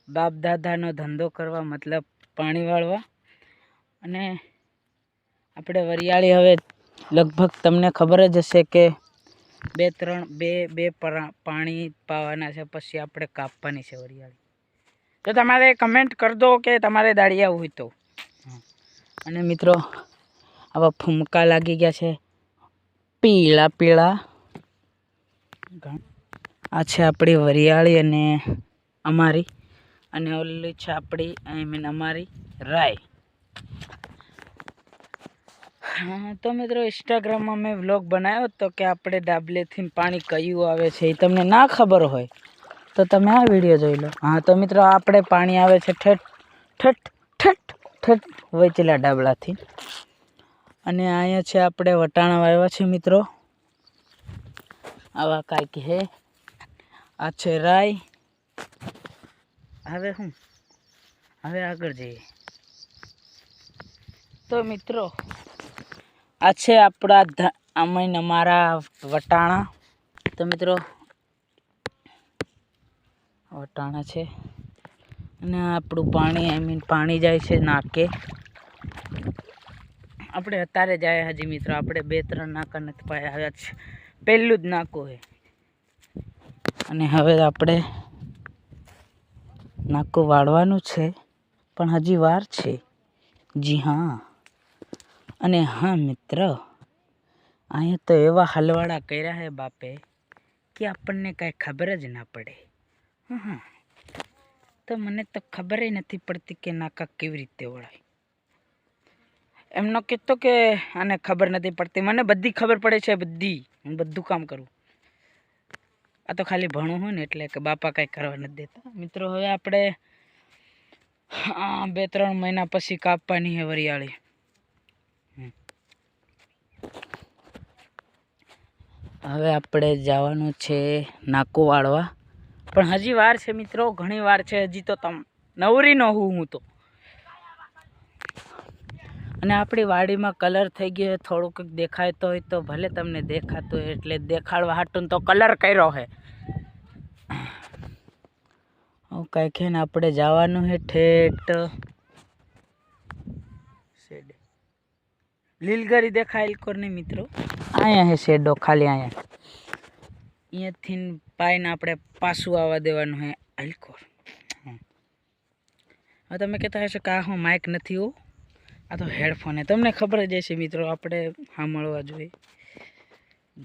બાપ દાદાનો ધંધો કરવા મતલબ પાણી વાળવા. અને આપણે વરિયાળી હવે લગભગ તમને ખબર જ હશે કે બે પાણી પાવાના છે, પછી આપણે કાપવાની છે વરિયાળી. તો તમારે કમેન્ટ કરી દો કે તમારે દાળિયા હોય તો. અને મિત્રો આવા ફૂમકા લાગી ગયા છે પીળા પીળા. આ છે આપણી વરિયાળી અને અમારી, અને ઓલી છે આપણી અમારી રાય. હા તો મિત્રો ઇન્સ્ટાગ્રામમાં મેં વ્લોગ બનાવ્યો હતો કે આપણે ડાબલેથી પાણી કયું આવે છે. એ તમને ના ખબર હોય તો તમે આ વિડીયો જોઈ લો. હા તો મિત્રો આપણે પાણી આવે છે ઠેઠ ઠેઠ ઠેઠ ઠેઠ વચેલા ડાબલાથી. અને અહીંયા છે આપણે વટાણા વાવ્યા છે મિત્રો, આવા કાંઈક હે. આ છે રાય. હવે આગળ જઈએ. તો મિત્રો આ છે આપણા અમારા વટાણા. તો મિત્રો વટાણા છે અને આપણું પાણી પાણી જાય છે નાકે. આપણે અત્યારે જાય હજી મિત્રો, આપણે 2-3 નાકા નથી પાયા, હવે પહેલું જ નાકું છે. અને હવે આપણે નાકું વાળવાનું છે, પણ હજી વાર છે. જી હા. અને હા મિત્ર, અહીંયા તો એવા હલવાડા કર્યા હે બાપે કે આપણને કાંઈ ખબર જ ના પડે. હા તો મને તો ખબર નથી પડતી કે નાકા કેવી રીતે વળાય. એમનો કહેતો કે આને ખબર નથી પડતી, મને બધી ખબર પડે છે, બધી. હું બધું કામ કરું. આ તો ખાલી ભણવું હોય ને એટલે કે બાપા કાંઈ કરવા નથી દેતા. મિત્રો હવે આપણે 2-3 મહિના પછી કાપવાની છે વરિયાળી. હવે આપણે જવાનું છે નાકું વાળવા, પણ હજી વાર છે મિત્રો, ઘણી વાર છે હજી. તો નવરી ન હું તો. અને આપણી વાડીમાં કલર થઈ ગયો, થોડુંક દેખાતો હોય તો ભલે તમને દેખાતું હોય, એટલે દેખાડવા હાટું તો કલર કર્યો છે. કાંઈ છે ને આપણે જવાનું છે ઠેઠ શેડે. લીલગરી દેખાય કોને મિત્રો? અહીંયા છે શેડો, ખાલી અહીંયાથી પાઈને આપણે પાછું આવવા દેવાનું છે આલકોર. હવે તમે કહેતા હશો કે આ હું માઇક નથી હો, આ તો હેડફોન. તમને ખબર જ હશે મિત્રો, આપણે સાંભળવા જોઈએ,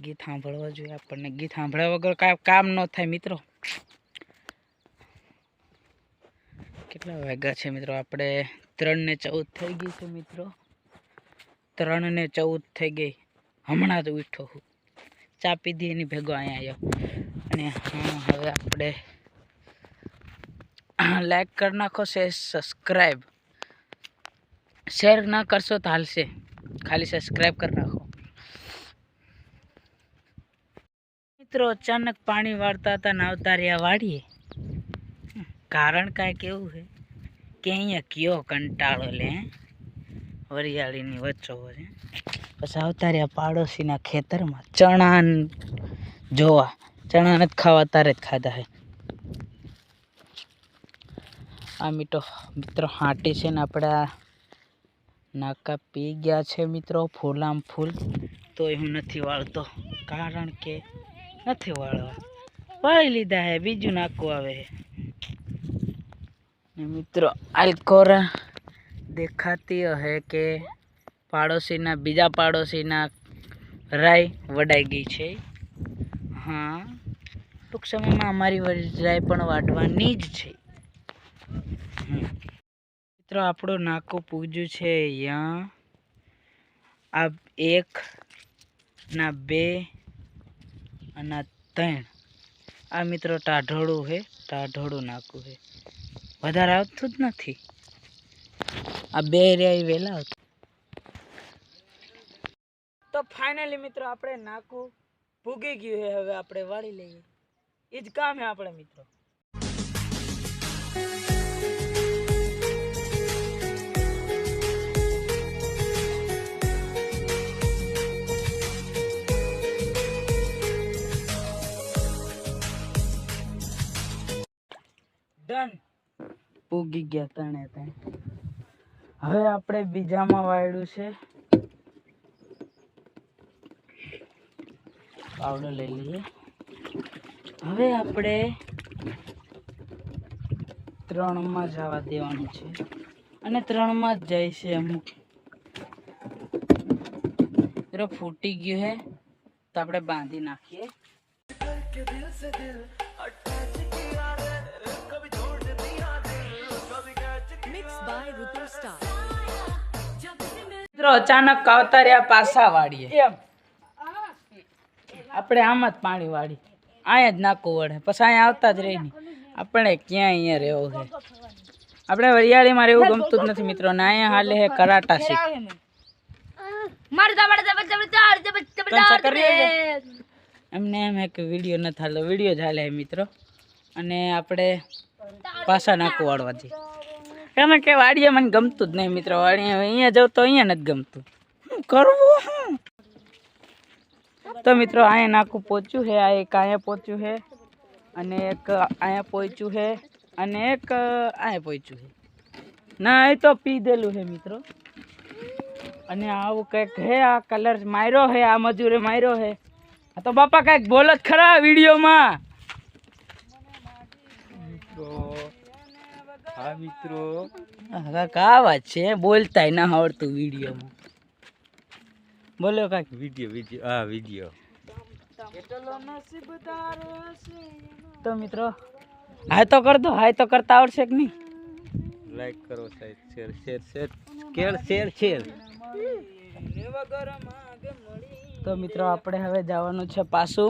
ગીત સાંભળવા જોઈએ. આપણને ગીત સાંભળ્યા વગર કાંઈ કામ ન થાય મિત્રો. કેટલા વાગ્યા છે મિત્રો? આપણે 3:14 થઈ ગઈ છે મિત્રો. 3:14 થઈ ગઈ. હમણાં જ ઉઠો હું, ચા પીધી એની ભેગો અહીંયા આવ્યો. અને હા હવે આપણે લાઈક કરી નાખો, સબસ્ક્રાઈબ. શેર ના કરશો તો હાલશે, ખાલી સબસ્ક્રાઈબ કરી નાખો મિત્રો. અચાનક પાણી વાળતા હતા ને આવતા રહ્યા વાળીએ. કારણ કાંઈક એવું છે કે અહીંયા કયો કંટાળો લે વરિયાળીની વચ્ચો છે. પછી આવતા રહ્યા પાડોશીના ખેતરમાં ચણા જોવા. ચણા નથી ખાવા, તારે જ ખાધા છે. આ મિત્રો હાટી છે ને આપણા નાકા પી ગયા છે મિત્રો, ફૂલામ ફૂલ. તોય હું નથી વાળતો, કારણ કે નથી વાળવા. વાળી લીધા હે, બીજું નાકું આવે છે મિત્રો. આલકોરા દેખાતી હે કે બીજા પાડોશીના રાય વડાઈ ગઈ છે. હા, ટૂંક સમયમાં અમારી રાય પણ વાઢવાની જ છે. મિત્રો આપણું નાકું પૂજ્યું છે અહીંયા. આ 1 ના 2 અને 3. આ મિત્રો ટાઢોળું છે, ટાઢોળું નાકું છે, વધારે આવતું જ નથી. આ 2 રહ્યા વહેલા આવતું. તો ફાઇનલી મિત્રો આપણે નાકું પૂગી ગયું છે. હવે આપણે વાળી લઈએ, એ જ કામ છે આપણે મિત્રો. ડન. પૂગી ગયા તણે તણે. હવે આપણે બીજામાં વાળ્યું છે. પાવડર લઈ લઈએ. હવે આપણે 3 માં જવા દેવાનું છે અને 3 માં જ જાય છે અમુક. મિત્રો ફૂટી ગયું હે તો આપણે બાંધી નાખીએ. મિત્રો અચાનક આવતા રહ્યા પાછા વાળીએ. આપણે આમ જ પાણી વાળી અહીંયા જ નાખવું વળે, પછી અહીંયા આવતા જ રહી નહીં. આપણે ક્યાં અહીંયા રહેવું છે? આપણે વરિયાળીમાં રહેવું ગમતું જ નથી મિત્રો. ને અહીંયા હાલે હે કરાટા શીખ. એમને એમ એક વિડીયો ન થાલો, વિડીયો જ હાલે મિત્રો. અને આપણે પાછા નાખું વાળવાથી, કારણ કે વાડીએ મને ગમતું જ નહીં મિત્રો. વાડીએ અહીંયા જાઉં તો અહીંયા નથી ગમતું. શું કરવું? તો મિત્રો અહીંયા નાખું પહોંચ્યું છે. આ એક અહીંયા પહોંચ્યું છે અને એક અહીંયા પહોંચ્યું છે અને એક અહીંયા પહોંચ્યું છે. ના એ તો પી દેલું છે મિત્રો. અને આવું કંઈક હે. આ કલર માર્યો છે, આ મજૂરે માર્યો છે. આ તો બાપા કંઈક બોલો જ ખરા વિડીયોમાં. હા મિત્રો, કા વાત છે, બોલતાય ના આવડતું વિડીયોમાં. બોલો કાંઈક. વિડીયો હા વિડીયો. તો મિત્રો હાય તો કર દો. હાય તો કરતા આવડશે કે નહીં? લાઈક કરો, શેર શેર. તો મિત્રો આપણે હવે જવાનું છે પાછું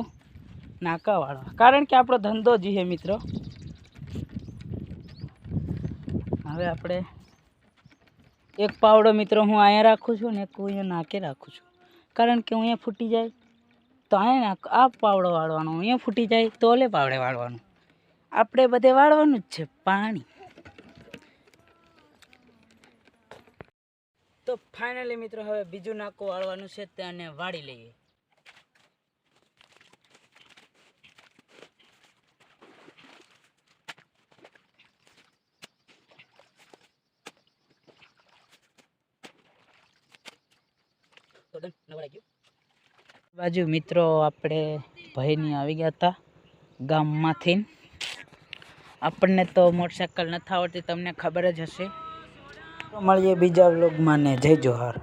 નાકા વાળવા, કારણ કે આપણો ધંધો જ છે મિત્રો. હવે આપણે એક પાવડો મિત્રો હું અહીંયા રાખું છું ને એક હું અહીંયા નાકે રાખું છું, કારણ કે હું અહીંયા ફૂટી જાય તો અહીંયા આ પાવડો વાળવાનો, અહીંયા ફૂટી જાય તો ઓલે પાવડે વાળવાનું. આપણે બધે વાળવાનું જ છે પાણી. તો ફાઇનલી મિત્રો હવે બીજું નાકું વાળવાનું છે, તેને વાળી લઈએ. બાજુ મિત્રો આપણે ભાઈની આવી ગયા હતા ગામમાંથી. આપણને તો મોટરસાઇકલ નથી આવડતી, તમને ખબર જ હશે. મળીએ બીજા વ્લોગમાં ને જય જોહાર.